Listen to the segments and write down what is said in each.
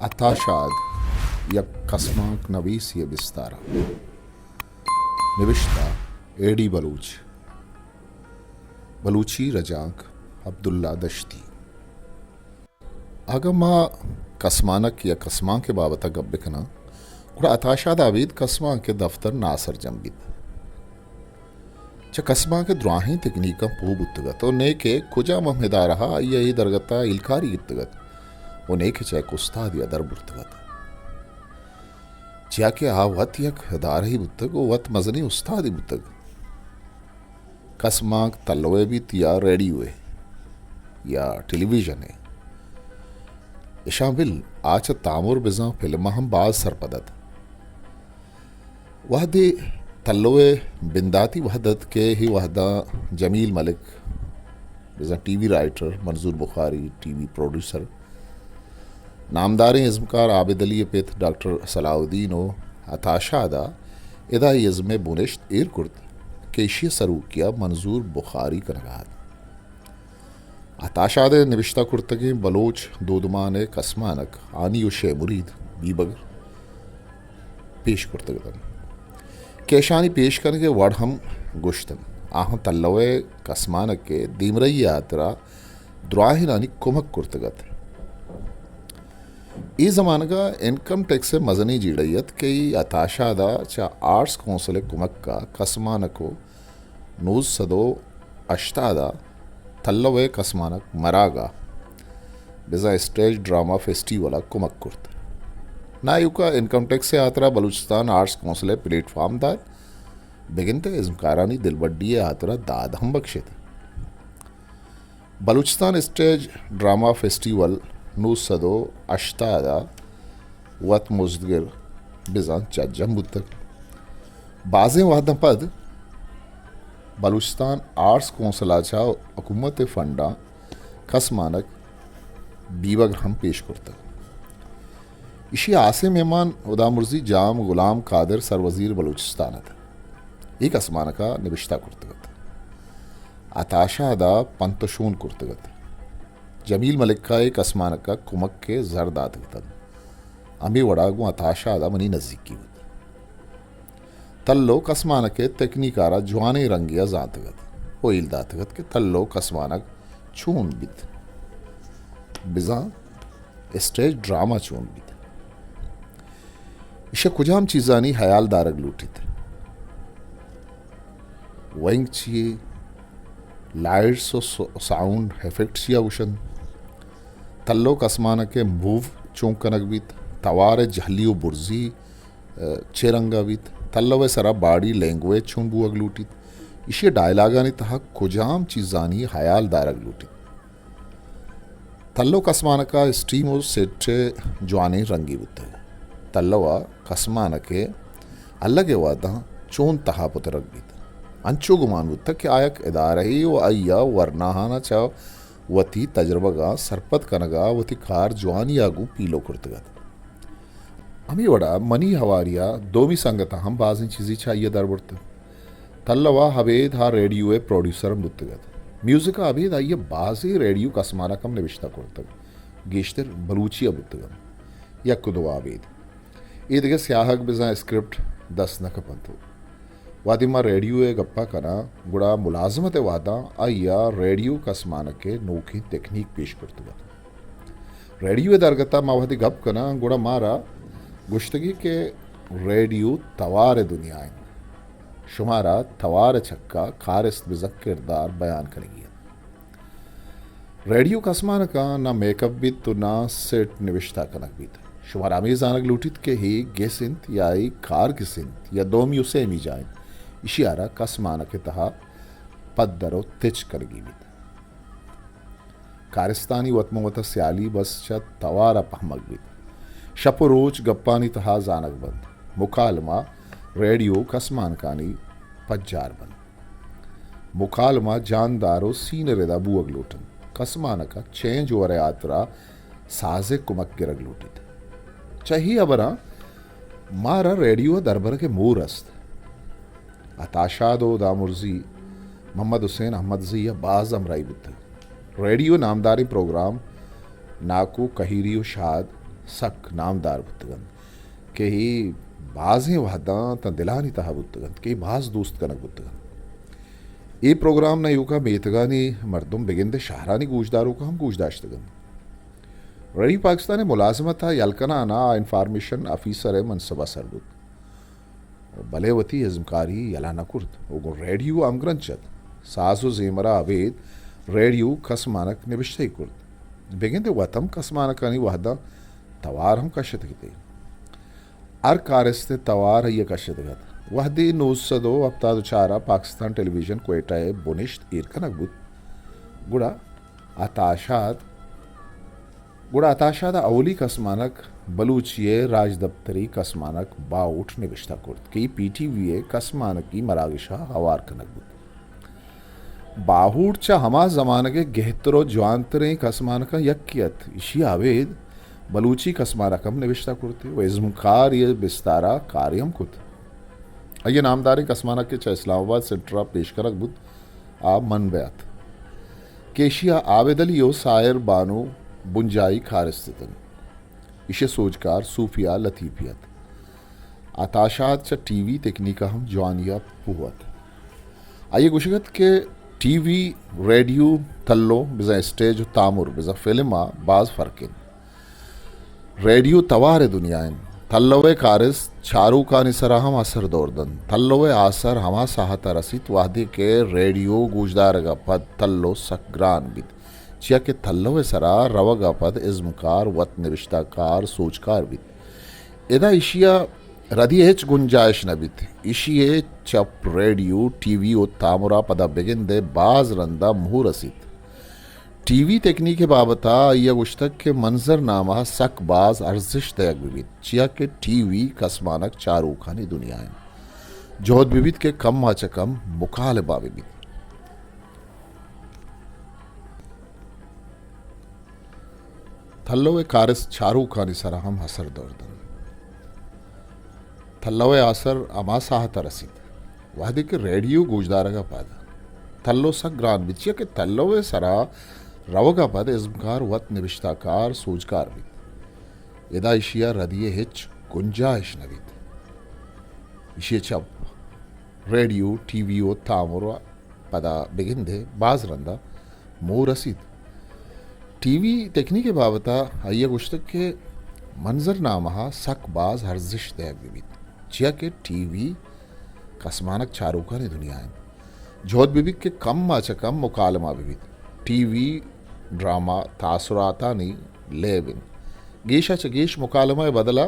अताशाद या कसमाक नवीस ये बिस्तारा निविश्ता एडी बलूच बलूची रजाक अब्दुल्ला दश्ती अगर माँ कसमानक या कसमा के बाबत गब्बिकना और अताशाद आबिद कसमा के दफ्तर नासर जम्बिद च कसमा के द्राही तकनीका पूब उत्तगत और नेके कुजा महमेदा रहा यही दरगता इलकारी इत्तगत वो नेके चैक उस्ताद या दरब उत्तगत ज्या के आ वत यक हदार ही बुतग वो वत मजनी उस्ताद ही बुतग कसमाक तलवे भी या रेडियो है या टेलीविजन है इशाबिल आज तामुर बिजा फिल्म हम बाज सरपदत वह दे तल्लोए बिंदाती वहदत के ही वहदा जमील मलिक बिजा टीवी राइटर मंजूर बुखारी टीवी प्रोड्यूसर नामदार इज़्मकार आबिद अली पेथ डॉक्टर सलाउद्दीन ओ अताशादा इदा यज़्म बुनिश्त इरकुर्द केशी सरू किया मंजूर बुखारी कनगाद अताशाद निविश्ता कुर्तगे बलोच दोदमान कसमानक आनी शे मुरीद बीबगर पेश कुर्तगदन केशानी पेश करने के वड़ हम गुश्तन आह तल्लवे कसमानक के दीमरई यात्रा द्राहिनानी कुमक कुर्तगत ई ज़माना का इनकम टैक्स से मजनी जीड़ैत के अताशादा चा आर्ट्स कौंसल कुमक का कसमानको नूज सदो अश्तादा तल्लवे कसमानक मरागा बिजा स्टेज ड्रामा फेस्टिवल कुमक कुर्त नायुका इनकम टैक्स से यात्रा बलूचिस्तान आर्ट्स कौंसल प्लेटफार्म दार बिगिनते इज़्मकारानी दिलबड्डी यात्रा दाद हम बख्शित बलूचिस्तान स्टेज ड्रामा फेस्टिवल नूज सदो अश्तादा वत मुजदगिर बिजान चज्जम बुतक बाज़ें वादा पद बलूचिस्तान आर्ट्स कौंसलाचा हुकूमत फ़ंडा कसमानक बीबग हम पेश करता इसी आसे मेहमान उदामुर्जी जाम गुलाम कादिर सरवजीर बलूचिस्तान था एक असमान का निविश्ता कुर्तगत अताशादा पंतशून कुर्तगत जमील मलिक का एक असमान का कुमक के जरदात अमी वड़ागु अताशादा मनी नज़दीकी होता तल्लो कसमानक के तकनीकारा जवाने रंगिया जातगत वो इल्दातगत के तल्लो कसमानक चून बित बिजा स्टेज ड्रामा चून बित इशे कुजाम चीज़ानी हयाल दारग लूटित वैंग चिए लाइट्स और साउंड इफेक्ट्स या उशन तल्लो कसमानक के मूव चौंकनक बित तवार जहली बुर्जी चेरंगा बित तल्लवे सरा बाड़ी लैंग्वेज छुन बुअग लूटित इशे डायलागानी तहा कुजाम चीज़ानी हयाल दारग लूटित तल्लो कसमानका स्टीम और सेट जवानी रंगी बुत तल्लवा कसमानके अल्लगे वादा चोन तहा पुतरक बीत अंचो गुमान बुत कि आयक इदार ही व अय्या वरनाहाना चा वती तजर्बगा सरपत कनगा वती कार जवानी आगू पीलो कुर्तगत अमी वड़ा मनी हवारिया दोमी संगता हम बाजी चीज़ी चाहिए दरबुर्त तल्लवा हवेद हा रेडियो प्रोड्यूसर बुतगत म्यूजिक अभेद आइए बाजी रेडियो कसमाना कम निविश्ता कुर्तग गेश्तर बलूचिया बुतगम या कुदवा अभेद ईदगे स्याहक बिजा स्क्रिप्ट 10 न कपंतु वादिमा रेडियो गप्पा कना गुड़ा मुलाजमत वादा आइया रेडियो कसमान के नोखी तकनीक पेश करतुगा रेडियो दरगता मावहदी गप कना गुड़ा मारा गुश्तगी के रेडियो तवार दुनिया शुमारा तवार छक्का खारिस्त बिजक किरदार बयान करेगी रेडियो कसमान का ना मेकअप बीत तो ना सेट निविश्ता कनक बीत शुमार आमीजानक लूटित के ही गेसिंत या कार गिसिंत या दोमी उसे मी जाए इशियारा कसमान के तहा पद्दरो तिच करगी बीत कारिस्तानी वतमवत स्याली बस च तवारा पहमक बीत शपो रोज गप्पानी तहा जानक बंद मुकालमा रेडियो कसमान कानी पज्जार बंद मुकालमा जानदारो सीन रेदा बुअग लूटन कसमान का चेंज ओवर यात्रा साजे कुमक गिरग लूटित चाहिए अबरा मारा रेडियो दरबर के मूरस्त अताशादो दामुर्जी मोहम्मद हुसैन अहमद ज़िया बाज़ अमराई बुद्ध रेडियो नामदारी प्रोग्राम नाकू कहीरी शाद सक नामदार बुतगन के ही बाज़ें वहदा त दिलानी तहा बुतगन के बाज़ दोस्त कनक बुतगन ये प्रोग्राम न यूका मेतगानी मर्दुम बेगिंदे शहरानी गूजदारों का हम गूजदाश्तगन रेडियो पाकिस्तान मुलाजमत था यलकना ना इंफॉर्मेशन ऑफिसर मनसबा सरबुत बलेवती हजमकारी यलाना कुर्द वो रेडियो अमग्रंचत साजो जेमरा अवेद रेडियो कसमानक निबिश्ते कुर्द बेगिंदे वतम कसमानकानी वहदा तवार हम कशत गिते अर कारस्ते तवार ये कशत गत वहदी नूसदो अब्तादु चारा पाकिस्तान टेलीविजन क्वेटा बुनिश्त ईरकनक बुत गुड़ा आताशाद अवली कसमानक बलूचिये राज दफ्तरी कसमानक बाउट निविश्ता कुर्द की PTV कसमानक की मरागिशा हवार कनक बुत बाहुट चा हमा जमाना के गहतरो जवानतरे कसमानका यक्कियत इशी आवेद बलूची कसमानकम निविश्ता कुर्ते व इज़्मकार ये बिस्तारा कार्यम कुत ये नामदारी कसमानक के इस्लामाबाद सेंट्रा पेश करक बुत आ मन बयात केशिया आवेदलियो सायर बानो बुंजाई खारिस्तन इशे सोचकार सूफिया लतीफियत आताशात च TV तकनीका हम जवानिया पुवत आइए गुशगत के TV रेडियो तल्लो बिजा स्टेज तामुर बिजा फिल्मा बाज फर्किन रेडियो तवार दुनियान तल्लवे कारिस चारू का निसरा हम असर दौरदन तल्लवे आसर हमा साहता रसित वादे के रेडियो गूजदार का पद तल्लो सकग्रान बिद चिया के तल्लवे सरा रवगा पद इज़्मकार वत निविश्ताकार सोचकार बिद इदा इशिया रदी हेच गुंजाइश नबित इशिये चप रेडियो TV ओ तामुरा पदा बेगिंदे बाज रंदा मुहू रसित TV तकनीक के बाबता या गुश्तक के मंजर नामा सक बाज अर्जिश दयक बिबित चिया के TV कसमानक चारू खानी दुनिया है जोहद बिबित के कम माचकम मुकालबा बिबित थल्लोवे कारिस चारू खानी सरा हम हसर दौरदन थल्लोवे आसर अमा साहता रसीद वादे के रेडियो गूजदारा का पादा थल्लो सक ग्रान बिचिया के थल्लोवे सरा रवगा पद इज़्मकार वत निविश्ताकार सोचकार बिद यदा इशिया रदिये हिच गुंजाइश नबिद इशिया चप रेडियो TV ओ तामुरा पदा बेगिंदे बाज रंदा मो रसीद TV तकनीक के बाबता आइया गुश्तक के मंजर नामा सक बाज हर्जिश दयक बिबिद चिया के TV कसमानक चारूका ने दुनिया है जोहद बिबिद के कम माचकम मुकालमा बिबिद TV ड्रामा तासुराता नी लेविन गेशा चगेश मुकालमा बदला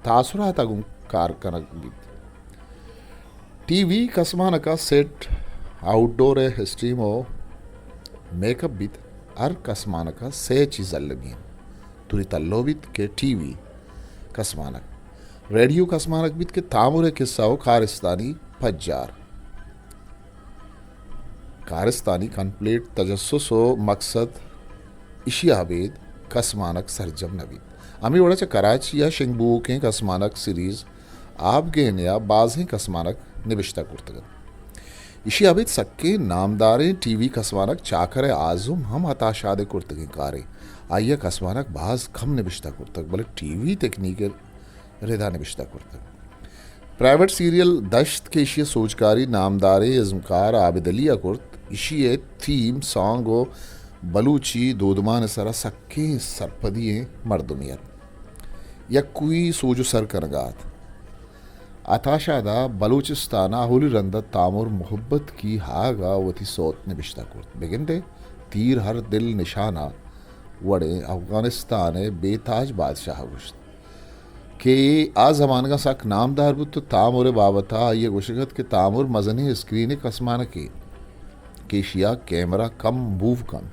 तासुराता गुम कार कनक बिद TV कसमानका सेट आउटडोर स्ट्रीमो मेकअप बिद अर कसमानका से चीज लगी तुरी तल्लोबित के TV कसमानक रेडियो कसमानक बिद के तामुरे किस्साओ कारिस्तानी पज्जार कारिस्तानी कंप्लीट तजस्सुस व मकसद इशियाबेद कसमानक सरजम नबीद अमी वड़ा कराची या शिंगबू के कसमानक सीरीज आप गेन या बाज़ें कसमानक निबिश्ता कुर्तगन इशियाबेद सक्के नामदारे TV कसमानक चाकर आजुम हम हताशादे कुर्तगन कारे आइया कसमानक बाज खम निबिश्ता कुर्तग बोले TV तकनीक रेदा निबिश्ता कुर्तग प्राइवेट सीरियल दश्त के इशिया सोचकारी नामदारे इज़्मकार आबिदलिया कुर्त इशिये थीम सॉन्ग व बलूची दोदमान सरा सक्के सरपदिये मर्दुमियत या कोई सोजो सर करगात आताशादा बलूचिस्ताना होली रंदा तामुर मोहब्बत की हागा वती सोत निबिश्ता कुर्त बेगिंदे तीर हर दिल निशाना वड़े अफगानिस्तान बेताज बादशाह गुश्त के आ जमान का सक नामदार बुत तो तामुर बाबता ये गुशगत के तामुर मजनी स्क्रीन कसमान के केशिया कैमरा कम मूव कम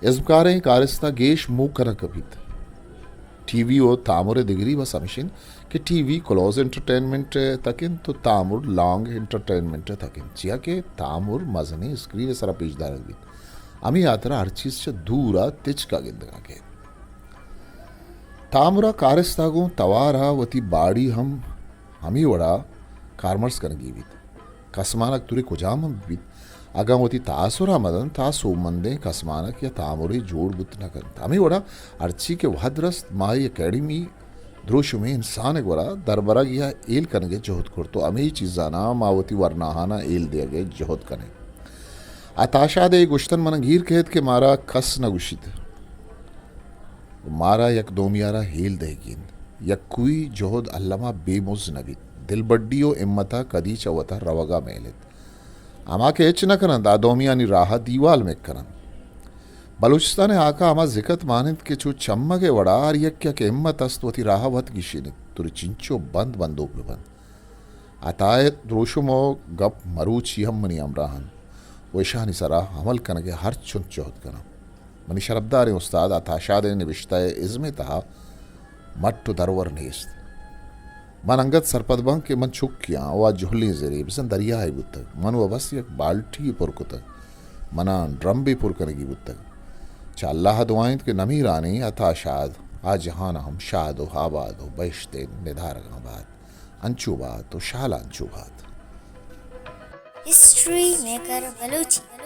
इज़्मकारें कारिस्ता गेश मूव करा कबित TV ओ तामुर दिगरी व समिशन कि TV क्लोज एंटरटेनमेंट तकिन तो तामुर लॉन्ग एंटरटेनमेंट तकिन चिया के तामुर मजनी स्क्रीन सरा पेशदार बित अमी यात्रा हर चीज से दूरा तिच का गिंदगा के तामुरा कारिस्तागों तवारा वती बाड़ी हमी वड़ा कार्मर्स कनगी बित कसमानक तुरे कुजाम बित अगमती तासुरा मदन तासु मंदे कसमानक या तामुरी जोड़ बुत न कर तामी वड़ा अर्ची के वहद्रस माई एकेडमी द्रोश में इंसान वरा दरबरा या एल कनगे जोहद कर तो अमी चीज़ाना मावती वरनाहाना एल दे गए जोहद कने आताशा दे गुश्तन मन गीर कहत के मारा कस न गुशित मारा यक दोमियारा हेल देगिन यक कुई जोहद अल्लमा बेमुज नगित दिल बड्डियो इम्मता कदी चवता रवगा मेलित आमा के एच न करन दादोमियानी राह दीवाल में करन बलूचिस्तान आका आमा जिकत मानित के चू चम्मा के वड़ा और यक्या के इम्मत अस्तवती राह वत गिशिनित तुरी चिंचो बंद बंदूक बंद अताए द्रोशुमो गप मरूची हम मनी अमराहन वैशानी सरा हमल कनगे हर चुन चोहद कना मनी शरबदार उस्ताद अताशाद निविश्ता इज़्मे तहा मट्टू दरवर नेस्त मन अंगत सरपदबंग के मन छुक किया वा जुहली जरी बिसन दरिया है बुत्तक मन व बस एक बाल्टी पुरकुतक मना ड्रम भी पुर करेगी बुत्तक चा अल्लाह दुआएं के नमी रानी अता शाद आज जहान हम शाद हो आबाद हो बहिश्ते निधारगाबाद अंचुबाद तो शाला अंचुबाद हिस्ट्री मेकर बलूची।